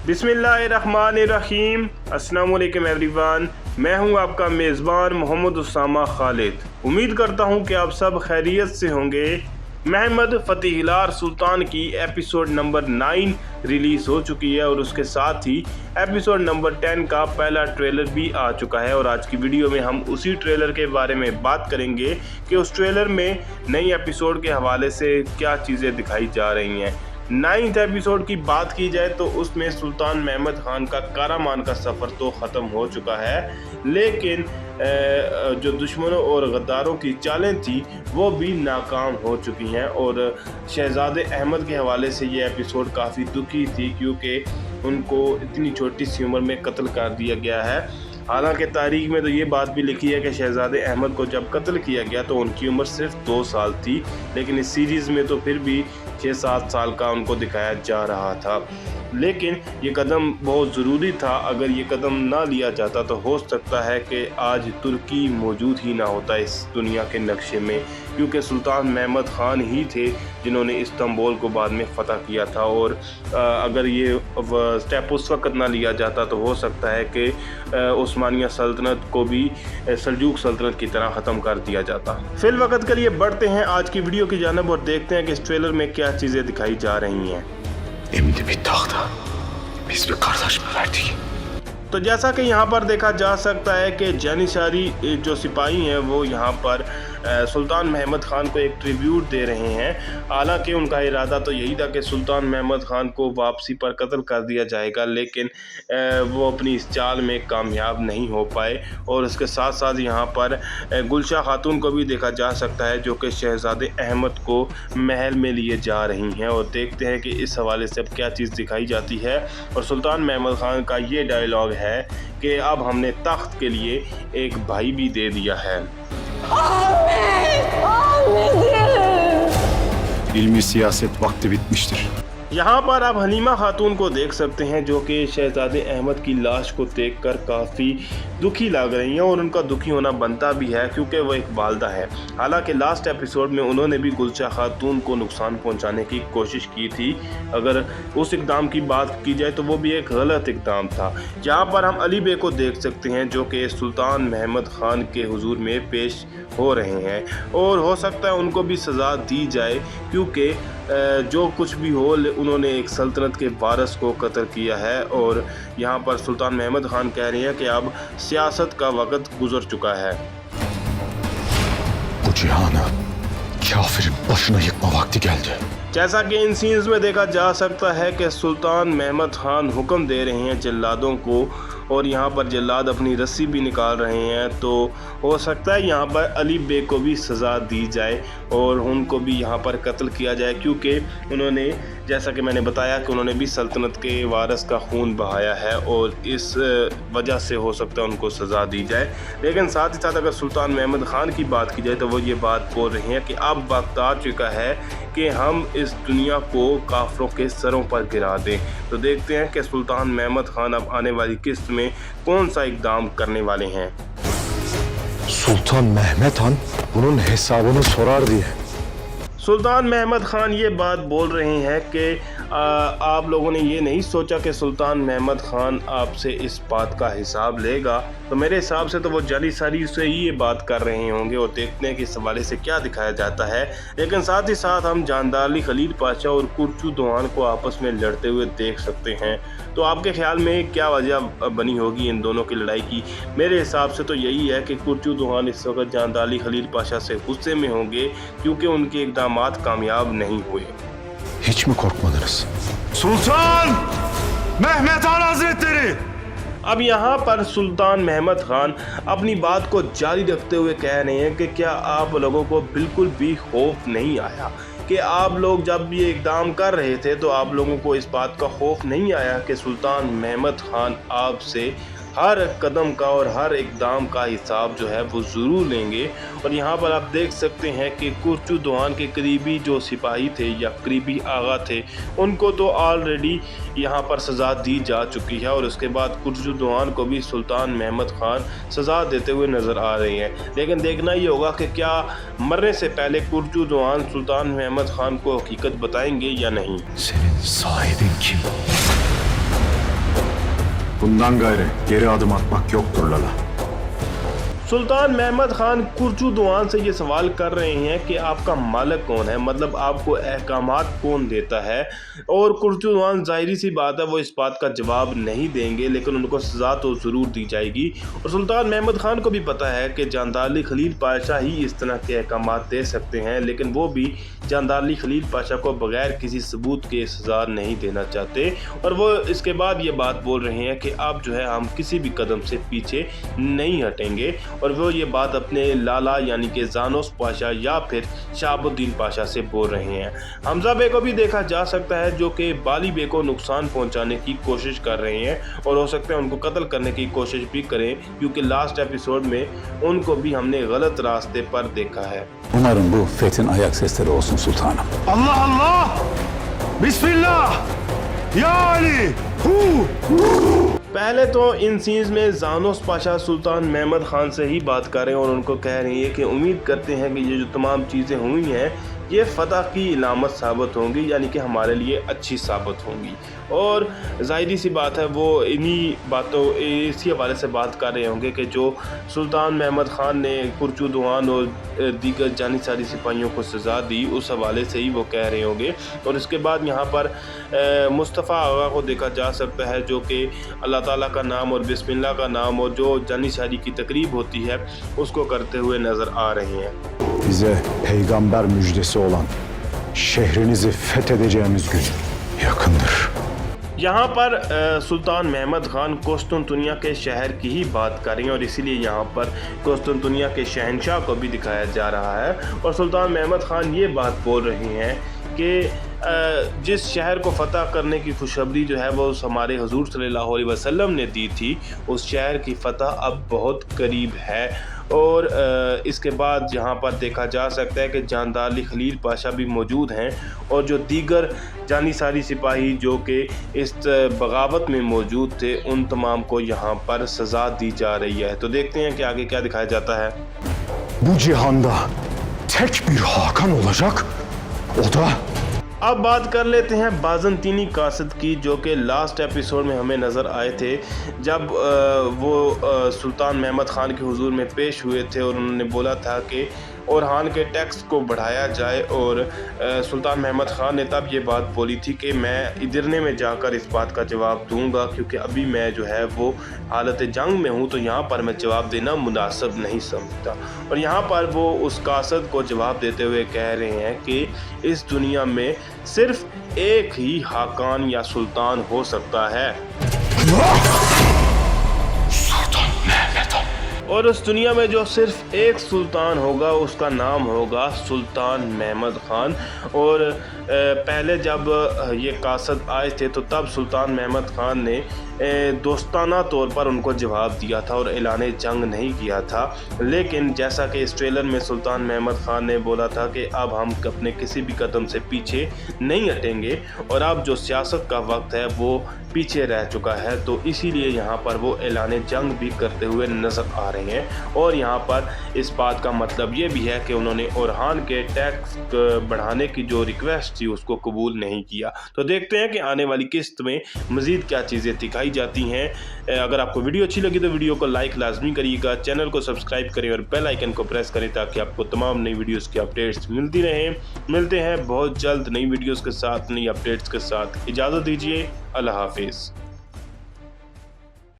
बिस्मिल्लाहिर्रहमानिर्रहीम। अस्सलाम वालेकुम एवरीवन, मैं हूं आपका मेज़बान मोहम्मद उसामा खालिद। उम्मीद करता हूं कि आप सब खैरियत से होंगे। महमद फ़तेह हिलाल सुल्तान की एपिसोड नंबर 9 रिलीज़ हो चुकी है और उसके साथ ही एपिसोड नंबर 10 का पहला ट्रेलर भी आ चुका है। और आज की वीडियो में हम उसी ट्रेलर के बारे में बात करेंगे कि उस ट्रेलर में नई एपिसोड के हवाले से क्या चीज़ें दिखाई जा रही हैं। 9th एपिसोड की बात की जाए तो उसमें सुल्तान महमद खान का कारामान का सफ़र तो ख़त्म हो चुका है, लेकिन जो दुश्मनों और गद्दारों की चालें थी वो भी नाकाम हो चुकी हैं। और शहज़ादे अहमद के हवाले से ये एपिसोड काफ़ी दुखी थी, क्योंकि उनको इतनी छोटी सी उम्र में कत्ल कर दिया गया है। हालांकि तारीख में तो ये बात भी लिखी है कि शहज़ादे अहमद को जब कत्ल किया गया तो उनकी उम्र सिर्फ 2 साल थी, लेकिन इस सीरीज़ में तो फिर भी 6-7 साल का उनको दिखाया जा रहा था। लेकिन ये कदम बहुत ज़रूरी था। अगर ये कदम ना लिया जाता तो हो सकता है कि आज तुर्की मौजूद ही ना होता इस दुनिया के नक्शे में, क्योंकि सुल्तान महमद खान ही थे जिन्होंने इस्तांबुल को बाद में फ़तह किया था। और अगर ये स्टेप उस वक़्त ना लिया जाता तो हो सकता है कि उस्मानिया सल्तनत को भी सल्जूक सल्तनत की तरह ख़त्म कर दिया जाता। फिल वक़्त के लिए बढ़ते हैं आज की वीडियो की जानिब और देखते हैं कि इस ट्रेलर में क्या चीज़ें दिखाई जा रही हैं। तो जैसा कि यहाँ पर देखा जा सकता है कि जानिसारी जो सिपाही हैं वो यहाँ पर सुल्तान महमद खान को एक ट्रिब्यूट दे रहे हैं। हालांकि उनका इरादा तो यही था कि सुल्तान महमद खान को वापसी पर कत्ल कर दिया जाएगा, लेकिन वो अपनी इस चाल में कामयाब नहीं हो पाए। और उसके साथ साथ यहाँ पर गुलशा खातून को भी देखा जा सकता है, जो कि शहज़ादे अहमद को महल में लिए जा रही हैं। और देखते हैं कि इस हवाले से अब क्या चीज़ दिखाई जाती है। और सुल्तान महमद खान का ये डायलॉग है कि अब हमने तख्त के लिए एक भाई भी दे दिया है। İlmi siyaset vakti bitmiştir. यहाँ पर आप हलीमा खातून को देख सकते हैं, जो कि शहज़ादे अहमद की लाश को देखकर काफ़ी दुखी लग रही हैं। और उनका दुखी होना बनता भी है, क्योंकि वो एक वालदा है। हालांकि लास्ट एपिसोड में उन्होंने भी गुलशा खातून को नुकसान पहुंचाने की कोशिश की थी। अगर उस इक़दाम की बात की जाए तो वो भी एक गलत इक़दाम था। यहाँ पर हम अली बे को देख सकते हैं, जो कि सुल्तान महमद खान के हुजूर में पेश हो रहे हैं। और हो सकता है उनको भी सज़ा दी जाए, क्योंकि जो कुछ भी हो उन्होंने एक सल्तनत के वारिस को कत्ल किया है। और यहाँ पर सुल्तान महमद खान कह रहे हैं कि अब सियासत का वक्त गुजर चुका है। Bu cihanı kafirin başına yıkma vakti geldi. जैसा कि इन सीन्स में देखा जा सकता है कि सुल्तान महमद खान हुक्म दे रहे हैं जल्लादों को, और यहाँ पर जल्लाद अपनी रस्सी भी निकाल रहे हैं। तो हो सकता है यहाँ पर अली बे को भी सज़ा दी जाए और उनको भी यहाँ पर कत्ल किया जाए, क्योंकि उन्होंने, जैसा कि मैंने बताया, कि उन्होंने भी सल्तनत के वारिस का खून बहाया है और इस वजह से हो सकता है उनको सज़ा दी जाए। लेकिन साथ ही साथ अगर सुल्तान महमद खान की बात की जाए तो वो ये बात बोल रहे हैं कि अब वक्त आ चुका है कि हम इस दुनिया को काफरों के सरों पर गिरा दें। तो देखते हैं कि सुल्तान महमद खान अब आने वाली किस्त में कौन सा इक़दाम करने वाले हैं। Sultan Mehmet Han bunun hesabını sorar diye. सुल्तान महमद खान ये बात बोल रहे हैं कि आप लोगों ने ये नहीं सोचा कि सुल्तान महमद खान आपसे इस बात का हिसाब लेगा। तो मेरे हिसाब से तो वो जानिसारी से ही ये बात कर रहे होंगे। और देखते हैं कि इस हवाले से क्या दिखाया जाता है। लेकिन साथ ही साथ हम जानदार खलील पाशा और कुर्चू दोहान को आपस में लड़ते हुए देख सकते हैं। तो आपके ख्याल में क्या वजह बनी होगी इन दोनों की लड़ाई की? मेरे हिसाब से तो यही है कि कुर्चू दोहान इस वक्त जानदार खलील पाशा से गुस्से में होंगे, क्योंकि उनके इक़दाम कामयाब नहीं हुए। Hiç mi korkmadınız? Sultan Mehmet Han Hazretleri! अब यहाँ पर सुल्तान महमद खान अपनी बात को जारी रखते हुए कह रहे हैं कि क्या आप लोगों को बिल्कुल भी खौफ नहीं आया कि आप लोग जब ये इक़दाम कर रहे थे तो आप लोगों को इस बात का खौफ नहीं आया कि सुल्तान महमद खान आपसे हर कदम का और हर इक़दाम का हिसाब जो है वो ज़रूर लेंगे। और यहाँ पर आप देख सकते हैं कि कुर्चू दोहान के करीबी जो सिपाही थे या करीबी आगा थे, उनको तो ऑलरेडी यहाँ पर सज़ा दी जा चुकी है। और उसके बाद कुर्चू दोहान को भी सुल्तान महमद खान सज़ा देते हुए नज़र आ रहे हैं। लेकिन देखना ये होगा कि क्या मरने से पहले कुर्चू दोहान सुल्तान महमद खान को हकीकत बताएंगे या नहीं। Senin sahibin kim? Bundan gayrı geri adım atmak yoktur Lala. सुल्तान महमद खान कुर्चुदवान से ये सवाल कर रहे हैं कि आपका मालिक कौन है, मतलब आपको अहकामात कौन देता है। और कुर्चुदवान ज़ाहिरी सी बात है वो इस बात का जवाब नहीं देंगे, लेकिन उनको सज़ा तो ज़रूर दी जाएगी। और सुल्तान महमद खान को भी पता है कि जानदार खलील पाशा ही इस तरह के अहकामात दे सकते हैं, लेकिन वो भी जानदार खलील पाशा को बग़ैर किसी सबूत के सज़ा नहीं देना चाहते। और वो इसके बाद ये बात बोल रहे हैं कि अब जो है हम किसी भी कदम से पीछे नहीं हटेंगे। और वो ये बात अपने लाला यानी कि जानोस पाशा या फिर शहाबुद्दीन पाशा से बोल रहे हैं। हमजा बे को भी देखा जा सकता है जो कि बाली बे को नुकसान पहुंचाने की कोशिश कर रहे हैं, और हो सकता है उनको कत्ल करने की कोशिश भी करें, क्योंकि लास्ट एपिसोड में उनको भी हमने गलत रास्ते पर देखा है। Umarım bu fethin ayak sesleri olsun sultanım. Allah Allah! Bismillah! Ya Ali! पहले तो इन सीन्स में जानोस पाशा सुल्तान महमद खान से ही बात कर रहे हैं और उनको कह रही है कि उम्मीद करते हैं कि ये जो तमाम चीज़ें हुई हैं ये फ़तह की इलामत साबित होंगी, यानी कि हमारे लिए अच्छी साबित होंगी। और ज़ाहिरी सी बात है वो इन्हीं बातों इसी हवाले से बात कर रहे होंगे कि जो सुल्तान महमद खान ने कुर्चुदवान और दीगर जानिसारी सिपाहियों को सज़ा दी, उस हवाले से ही वो कह रहे होंगे। और इसके बाद यहाँ पर मुस्तफ़ा आगा को देखा जा सकता है जो कि अल्लाह ताला का नाम और बिस्मिल्लाह का नाम और जो जानिसारी की तकरीब होती है उसको करते हुए नज़र आ रहे हैं। Bize peygamber müjdesi olan şehrinizi fethedeceğimiz gün yakındır. यहाँ पर सुल्तान महमद खान कोस्तुनतुनिया के शहर की ही बात कर रही हैं, और इसीलिए यहाँ पर कोस्तुनतुनिया के शहंशाह को भी दिखाया जा रहा है। और सुल्तान महमद खान ये बात बोल रहे हैं कि जिस शहर को फ़तह करने की खुशखबरी जो है वो हमारे हुजूर सल्लल्लाहु अलैहि वसल्लम ने दी थी, उस शहर की फ़तह अब बहुत करीब है। और इसके बाद यहाँ पर देखा जा सकता है कि जानदार खलील पाशा भी मौजूद हैं, और जो दीगर जानिसारी सिपाही जो कि इस बगावत में मौजूद थे उन तमाम को यहाँ पर सज़ा दी जा रही है। तो देखते हैं कि आगे क्या दिखाया जाता है। Bu cihanda tek bir Hakan olacak. O da अब बात कर लेते हैं बाज़ंतीनी कासिद की, जो कि लास्ट एपिसोड में हमें नज़र आए थे जब वो सुल्तान महमद खान के हुजूर में पेश हुए थे और उन्होंने बोला था कि ओरहान के टैक्स को बढ़ाया जाए। और सुल्तान महमद खान ने तब ये बात बोली थी कि मैं इदरने में जाकर इस बात का जवाब दूंगा, क्योंकि अभी मैं जो है वो हालत जंग में हूँ, तो यहाँ पर मैं जवाब देना मुनासिब नहीं समझता। और यहाँ पर वो उस कासद को जवाब देते हुए कह रहे हैं कि इस दुनिया में सिर्फ एक ही हाकान या सुल्तान हो सकता है, और उस दुनिया में जो सिर्फ एक सुल्तान होगा उसका नाम होगा सुल्तान महमद खान। और पहले जब ये कासद आए थे तो तब सुल्तान महमद खान ने दोस्ताना तौर पर उनको जवाब दिया था और ऐलान जंग नहीं किया था। लेकिन जैसा कि इस ट्रेलर में सुल्तान महमद खान ने बोला था कि अब हम अपने किसी भी कदम से पीछे नहीं हटेंगे, और अब जो सियासत का वक्त है वो पीछे रह चुका है, तो इसीलिए यहाँ पर वो ऐलान जंग भी करते हुए नज़र आ रहे हैं। और यहाँ पर इस बात का मतलब ये भी है कि उन्होंने ओरहान के टैक्स बढ़ाने की जो रिक्वेस्ट थी उसको कबूल नहीं किया। तो देखते हैं कि आने वाली किस्त में मज़ीद क्या चीज़ें दिखाई जाती हैं। अगर आपको वीडियो अच्छी लगी तो वीडियो को लाइक लाजमी करिएगा, चैनल को सब्सक्राइब करें और बेल आइकन को प्रेस करें ताकि आपको तमाम नई वीडियोस की अपडेट्स मिलती रहें। मिलते हैं बहुत जल्द नई वीडियोस के साथ, नई अपडेट्स के साथ। इजाज़त दीजिए, अल्लाह हाफिज़।